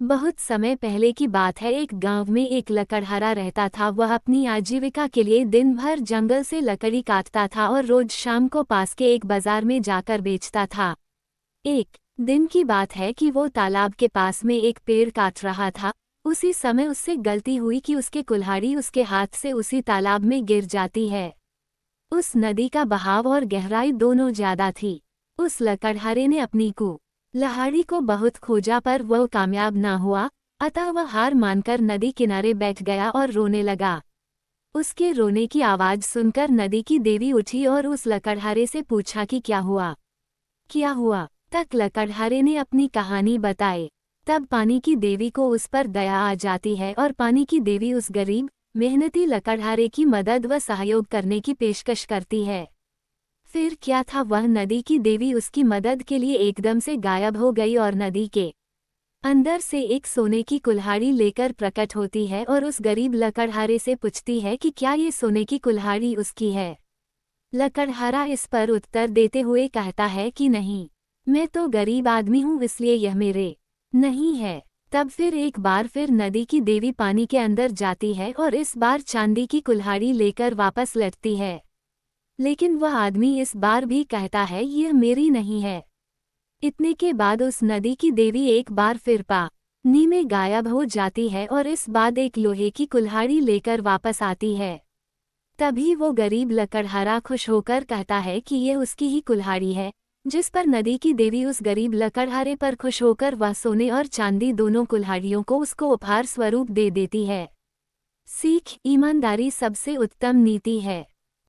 बहुत समय पहले की बात है। एक गांव में एक लकड़हारा रहता था। वह अपनी आजीविका के लिए दिन भर जंगल से लकड़ी काटता था और रोज शाम को पास के एक बाजार में जाकर बेचता था। एक दिन की बात है कि वो तालाब के पास में एक पेड़ काट रहा था। उसी समय उससे गलती हुई कि उसके कुल्हाड़ी उसके हाथ से उसी तालाब में गिर जाती है। उस नदी का बहाव और गहराई दोनों ज्यादा थी। उस लकड़हारे ने अपनी कुल्हाड़ी को बहुत खोजा पर वह कामयाब ना हुआ। अतः वह हार मानकर नदी किनारे बैठ गया और रोने लगा। उसके रोने की आवाज सुनकर नदी की देवी उठी और उस लकड़हारे से पूछा कि क्या हुआ। तक लकड़हारे ने अपनी कहानी बताई। तब पानी की देवी को उस पर दया आ जाती है और पानी की देवी उस गरीब मेहनती लकड़हारे की मदद व सहयोग करने की पेशकश करती है। फिर क्या था, वह नदी की देवी उसकी मदद के लिए एकदम से गायब हो गई और नदी के अंदर से एक सोने की कुल्हाड़ी लेकर प्रकट होती है और उस गरीब लकड़हारे से पूछती है कि क्या ये सोने की कुल्हाड़ी उसकी है। लकड़हारा इस पर उत्तर देते हुए कहता है कि नहीं, मैं तो गरीब आदमी हूँ, इसलिए यह मेरे नहीं है। तब फिर एक बार फिर नदी की देवी पानी के अंदर जाती है और इस बार चांदी की कुल्हाड़ी लेकर वापस लौटती है। लेकिन वह आदमी इस बार भी कहता है यह मेरी नहीं है। इतने के बाद उस नदी की देवी एक बार फिर पानी में गायब हो जाती है और इस बाद एक लोहे की कुल्हाड़ी लेकर वापस आती है। तभी वो गरीब लकड़हारा खुश होकर कहता है कि यह उसकी ही कुल्हाड़ी है, जिस पर नदी की देवी उस गरीब लकड़हारे पर खुश होकर वह सोने और चांदी दोनों कुल्हाड़ियों को उसको उपहार स्वरूप दे देती है। सीख: ईमानदारी सबसे उत्तम नीति है।